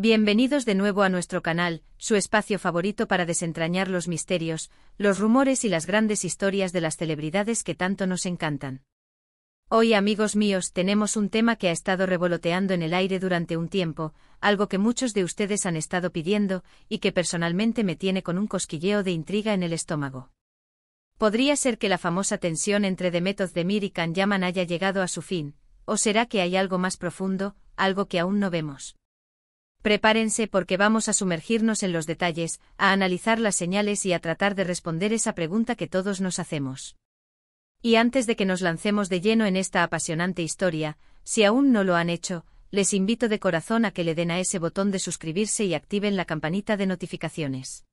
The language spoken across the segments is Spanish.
Bienvenidos de nuevo a nuestro canal, su espacio favorito para desentrañar los misterios, los rumores y las grandes historias de las celebridades que tanto nos encantan. Hoy, amigos míos, tenemos un tema que ha estado revoloteando en el aire durante un tiempo, algo que muchos de ustedes han estado pidiendo, y que personalmente me tiene con un cosquilleo de intriga en el estómago. ¿Podría ser que la famosa tensión entre Demet Özdemir y Can Yaman haya llegado a su fin, o será que hay algo más profundo, algo que aún no vemos? Prepárense porque vamos a sumergirnos en los detalles, a analizar las señales y a tratar de responder esa pregunta que todos nos hacemos. Y antes de que nos lancemos de lleno en esta apasionante historia, si aún no lo han hecho, les invito de corazón a que le den a ese botón de suscribirse y activen la campanita de notificaciones.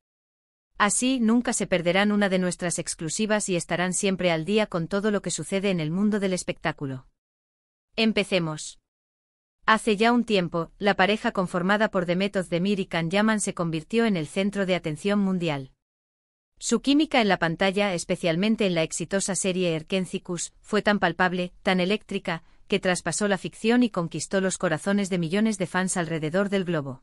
Así nunca se perderán una de nuestras exclusivas y estarán siempre al día con todo lo que sucede en el mundo del espectáculo. Empecemos. Hace ya un tiempo, la pareja conformada por Demet Özdemir y Can Yaman se convirtió en el centro de atención mundial. Su química en la pantalla, especialmente en la exitosa serie Erkenci Kuş, fue tan palpable, tan eléctrica, que traspasó la ficción y conquistó los corazones de millones de fans alrededor del globo.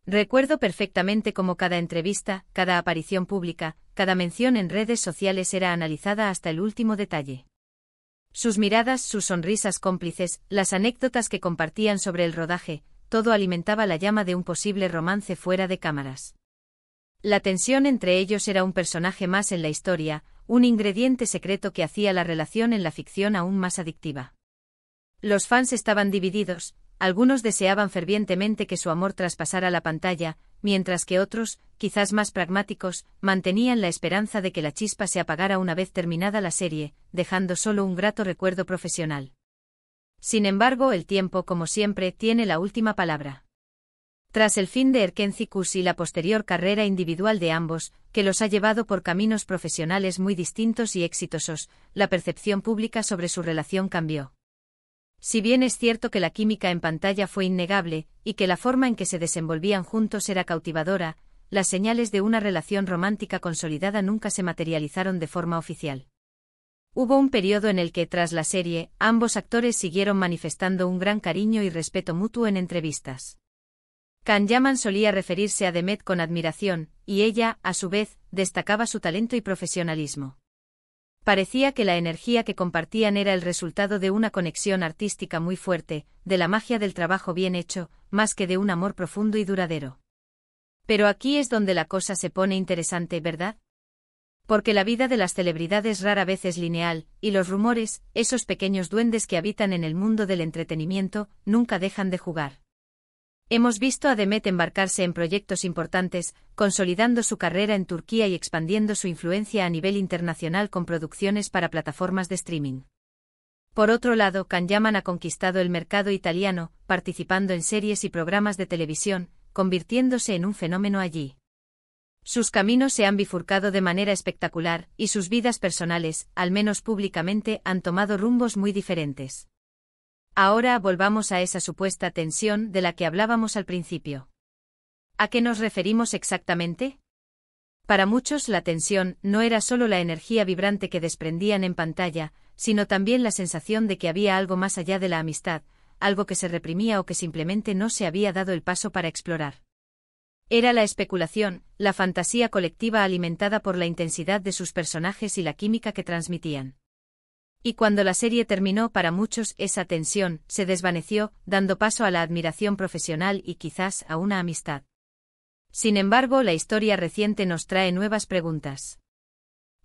Recuerdo perfectamente cómo cada entrevista, cada aparición pública, cada mención en redes sociales era analizada hasta el último detalle. Sus miradas, sus sonrisas cómplices, las anécdotas que compartían sobre el rodaje, todo alimentaba la llama de un posible romance fuera de cámaras. La tensión entre ellos era un personaje más en la historia, un ingrediente secreto que hacía la relación en la ficción aún más adictiva. Los fans estaban divididos, algunos deseaban fervientemente que su amor traspasara la pantalla, mientras que otros, quizás más pragmáticos, mantenían la esperanza de que la chispa se apagara una vez terminada la serie, dejando solo un grato recuerdo profesional. Sin embargo, el tiempo, como siempre, tiene la última palabra. Tras el fin de Erkenci Kuş y la posterior carrera individual de ambos, que los ha llevado por caminos profesionales muy distintos y exitosos, la percepción pública sobre su relación cambió. Si bien es cierto que la química en pantalla fue innegable, y que la forma en que se desenvolvían juntos era cautivadora, las señales de una relación romántica consolidada nunca se materializaron de forma oficial. Hubo un periodo en el que, tras la serie, ambos actores siguieron manifestando un gran cariño y respeto mutuo en entrevistas. Can Yaman solía referirse a Demet con admiración, y ella, a su vez, destacaba su talento y profesionalismo. Parecía que la energía que compartían era el resultado de una conexión artística muy fuerte, de la magia del trabajo bien hecho, más que de un amor profundo y duradero. Pero aquí es donde la cosa se pone interesante, ¿verdad? Porque la vida de las celebridades rara vez es lineal, y los rumores, esos pequeños duendes que habitan en el mundo del entretenimiento, nunca dejan de jugar. Hemos visto a Demet embarcarse en proyectos importantes, consolidando su carrera en Turquía y expandiendo su influencia a nivel internacional con producciones para plataformas de streaming. Por otro lado, Can Yaman ha conquistado el mercado italiano, participando en series y programas de televisión, convirtiéndose en un fenómeno allí. Sus caminos se han bifurcado de manera espectacular, y sus vidas personales, al menos públicamente, han tomado rumbos muy diferentes. Ahora volvamos a esa supuesta tensión de la que hablábamos al principio. ¿A qué nos referimos exactamente? Para muchos la tensión no era solo la energía vibrante que desprendían en pantalla, sino también la sensación de que había algo más allá de la amistad, algo que se reprimía o que simplemente no se había dado el paso para explorar. Era la especulación, la fantasía colectiva alimentada por la intensidad de sus personajes y la química que transmitían. Y cuando la serie terminó, para muchos esa tensión se desvaneció, dando paso a la admiración profesional y quizás a una amistad. Sin embargo, la historia reciente nos trae nuevas preguntas.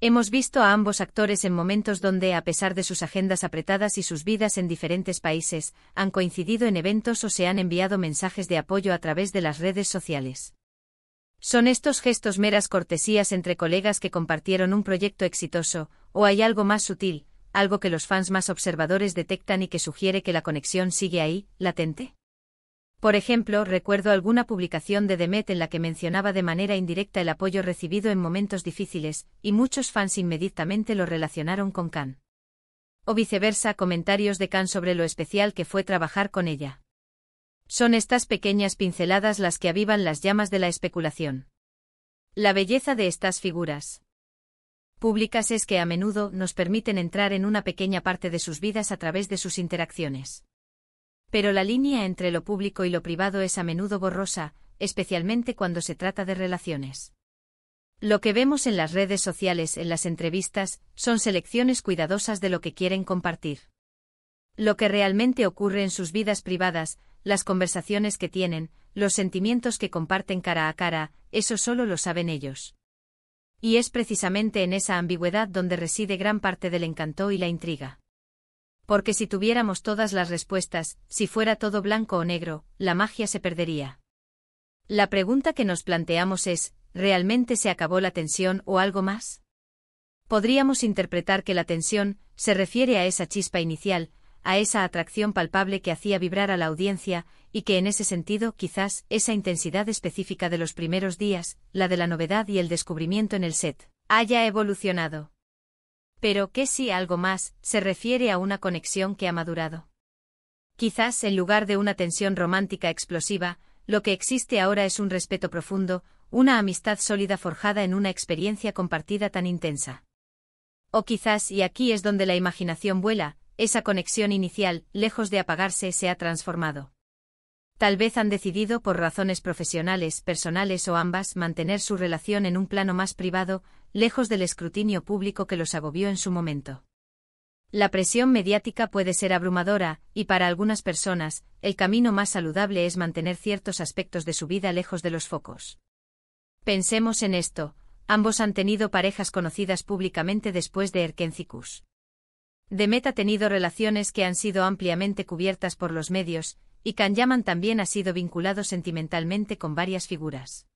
Hemos visto a ambos actores en momentos donde, a pesar de sus agendas apretadas y sus vidas en diferentes países, han coincidido en eventos o se han enviado mensajes de apoyo a través de las redes sociales. ¿Son estos gestos meras cortesías entre colegas que compartieron un proyecto exitoso, o hay algo más sutil, algo que los fans más observadores detectan y que sugiere que la conexión sigue ahí, latente? Por ejemplo, recuerdo alguna publicación de Demet en la que mencionaba de manera indirecta el apoyo recibido en momentos difíciles, y muchos fans inmediatamente lo relacionaron con Can. O viceversa, comentarios de Can sobre lo especial que fue trabajar con ella. Son estas pequeñas pinceladas las que avivan las llamas de la especulación. La belleza de estas figuras públicas es que a menudo nos permiten entrar en una pequeña parte de sus vidas a través de sus interacciones. Pero la línea entre lo público y lo privado es a menudo borrosa, especialmente cuando se trata de relaciones. Lo que vemos en las redes sociales, en las entrevistas, son selecciones cuidadosas de lo que quieren compartir. Lo que realmente ocurre en sus vidas privadas, las conversaciones que tienen, los sentimientos que comparten cara a cara, eso solo lo saben ellos. Y es precisamente en esa ambigüedad donde reside gran parte del encanto y la intriga. Porque si tuviéramos todas las respuestas, si fuera todo blanco o negro, la magia se perdería. La pregunta que nos planteamos es, ¿realmente se acabó la tensión o algo más? Podríamos interpretar que la tensión se refiere a esa chispa inicial, a esa atracción palpable que hacía vibrar a la audiencia, y que en ese sentido, quizás, esa intensidad específica de los primeros días, la de la novedad y el descubrimiento en el set, haya evolucionado. Pero ¿qué si algo más se refiere a una conexión que ha madurado? Quizás, en lugar de una tensión romántica explosiva, lo que existe ahora es un respeto profundo, una amistad sólida forjada en una experiencia compartida tan intensa. O quizás, y aquí es donde la imaginación vuela, esa conexión inicial, lejos de apagarse, se ha transformado. Tal vez han decidido, por razones profesionales, personales o ambas, mantener su relación en un plano más privado, lejos del escrutinio público que los agobió en su momento. La presión mediática puede ser abrumadora, y para algunas personas, el camino más saludable es mantener ciertos aspectos de su vida lejos de los focos. Pensemos en esto, ambos han tenido parejas conocidas públicamente después de Erkenci-Kuş. Demet ha tenido relaciones que han sido ampliamente cubiertas por los medios, y Can Yaman también ha sido vinculado sentimentalmente con varias figuras.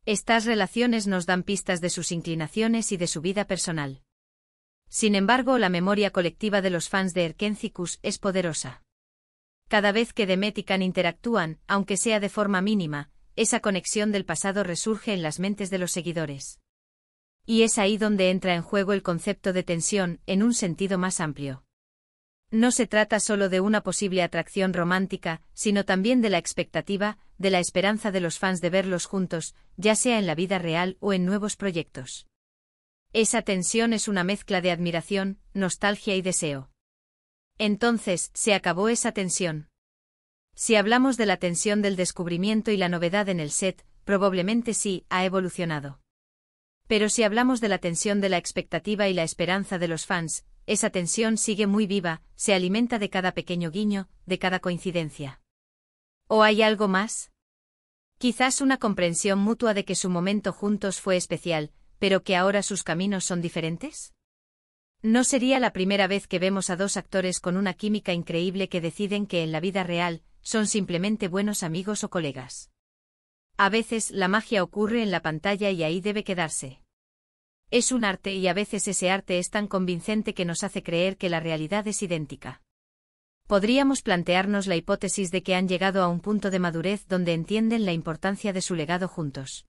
Estas relaciones nos dan pistas de sus inclinaciones y de su vida personal. Sin embargo, la memoria colectiva de los fans de Erkenci-Kuş es poderosa. Cada vez que Demet y Can interactúan, aunque sea de forma mínima, esa conexión del pasado resurge en las mentes de los seguidores. Y es ahí donde entra en juego el concepto de tensión, en un sentido más amplio. No se trata solo de una posible atracción romántica, sino también de la expectativa, de la esperanza de los fans de verlos juntos, ya sea en la vida real o en nuevos proyectos. Esa tensión es una mezcla de admiración, nostalgia y deseo. Entonces, ¿se acabó esa tensión? Si hablamos de la tensión del descubrimiento y la novedad en el set, probablemente sí, ha evolucionado. Pero si hablamos de la tensión de la expectativa y la esperanza de los fans, esa tensión sigue muy viva, se alimenta de cada pequeño guiño, de cada coincidencia. ¿O hay algo más? Quizás una comprensión mutua de que su momento juntos fue especial, pero que ahora sus caminos son diferentes. No sería la primera vez que vemos a dos actores con una química increíble que deciden que en la vida real son simplemente buenos amigos o colegas. A veces la magia ocurre en la pantalla y ahí debe quedarse. Es un arte y a veces ese arte es tan convincente que nos hace creer que la realidad es idéntica. Podríamos plantearnos la hipótesis de que han llegado a un punto de madurez donde entienden la importancia de su legado juntos.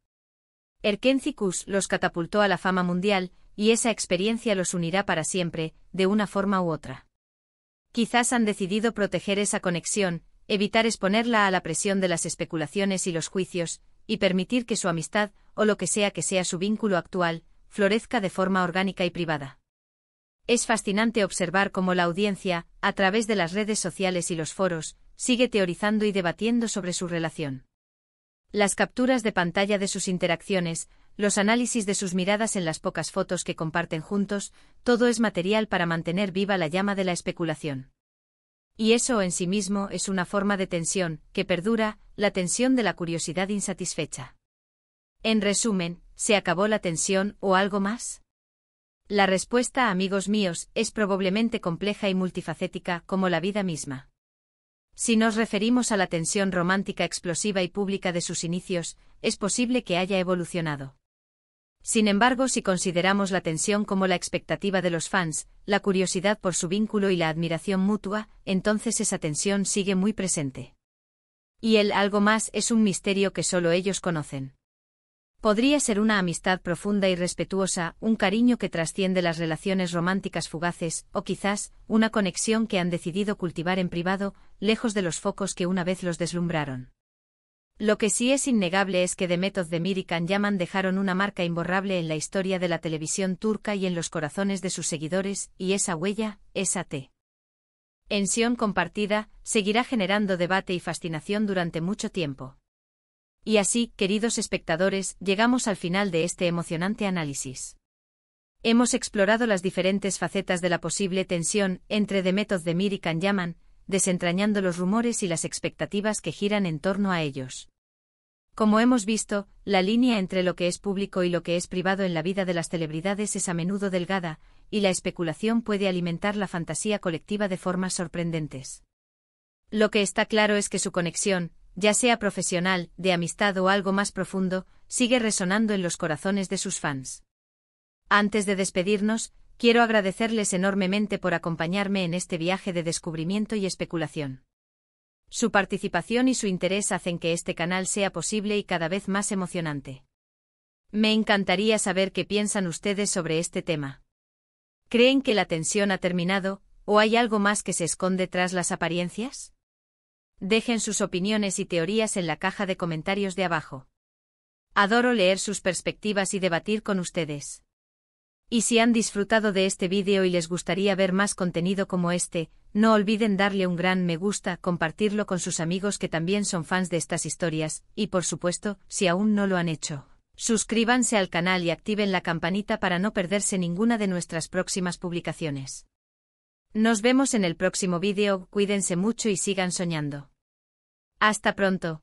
Erkenci-Kuş los catapultó a la fama mundial, y esa experiencia los unirá para siempre, de una forma u otra. Quizás han decidido proteger esa conexión, evitar exponerla a la presión de las especulaciones y los juicios, y permitir que su amistad, o lo que sea su vínculo actual, florezca de forma orgánica y privada. Es fascinante observar cómo la audiencia, a través de las redes sociales y los foros, sigue teorizando y debatiendo sobre su relación. Las capturas de pantalla de sus interacciones, los análisis de sus miradas en las pocas fotos que comparten juntos, todo es material para mantener viva la llama de la especulación. Y eso en sí mismo es una forma de tensión, que perdura, la tensión de la curiosidad insatisfecha. En resumen, ¿se acabó la tensión o algo más? La respuesta, amigos míos, es probablemente compleja y multifacética como la vida misma. Si nos referimos a la tensión romántica explosiva y pública de sus inicios, es posible que haya evolucionado. Sin embargo, si consideramos la tensión como la expectativa de los fans, la curiosidad por su vínculo y la admiración mutua, entonces esa tensión sigue muy presente. Y el algo más es un misterio que solo ellos conocen. Podría ser una amistad profunda y respetuosa, un cariño que trasciende las relaciones románticas fugaces, o quizás, una conexión que han decidido cultivar en privado, lejos de los focos que una vez los deslumbraron. Lo que sí es innegable es que Demet Özdemir y Can Yaman dejaron una marca imborrable en la historia de la televisión turca y en los corazones de sus seguidores, y esa huella, esa T. tensión compartida, seguirá generando debate y fascinación durante mucho tiempo. Y así, queridos espectadores, llegamos al final de este emocionante análisis. Hemos explorado las diferentes facetas de la posible tensión entre The Method de Mir y Can Yaman, desentrañando los rumores y las expectativas que giran en torno a ellos. Como hemos visto, la línea entre lo que es público y lo que es privado en la vida de las celebridades es a menudo delgada, y la especulación puede alimentar la fantasía colectiva de formas sorprendentes. Lo que está claro es que su conexión, ya sea profesional, de amistad o algo más profundo, sigue resonando en los corazones de sus fans. Antes de despedirnos, quiero agradecerles enormemente por acompañarme en este viaje de descubrimiento y especulación. Su participación y su interés hacen que este canal sea posible y cada vez más emocionante. Me encantaría saber qué piensan ustedes sobre este tema. ¿Creen que la tensión ha terminado, o hay algo más que se esconde tras las apariencias? Dejen sus opiniones y teorías en la caja de comentarios de abajo. Adoro leer sus perspectivas y debatir con ustedes. Y si han disfrutado de este vídeo y les gustaría ver más contenido como este, no olviden darle un gran me gusta, compartirlo con sus amigos que también son fans de estas historias, y por supuesto, si aún no lo han hecho, suscríbanse al canal y activen la campanita para no perderse ninguna de nuestras próximas publicaciones. Nos vemos en el próximo vídeo, cuídense mucho y sigan soñando. Hasta pronto.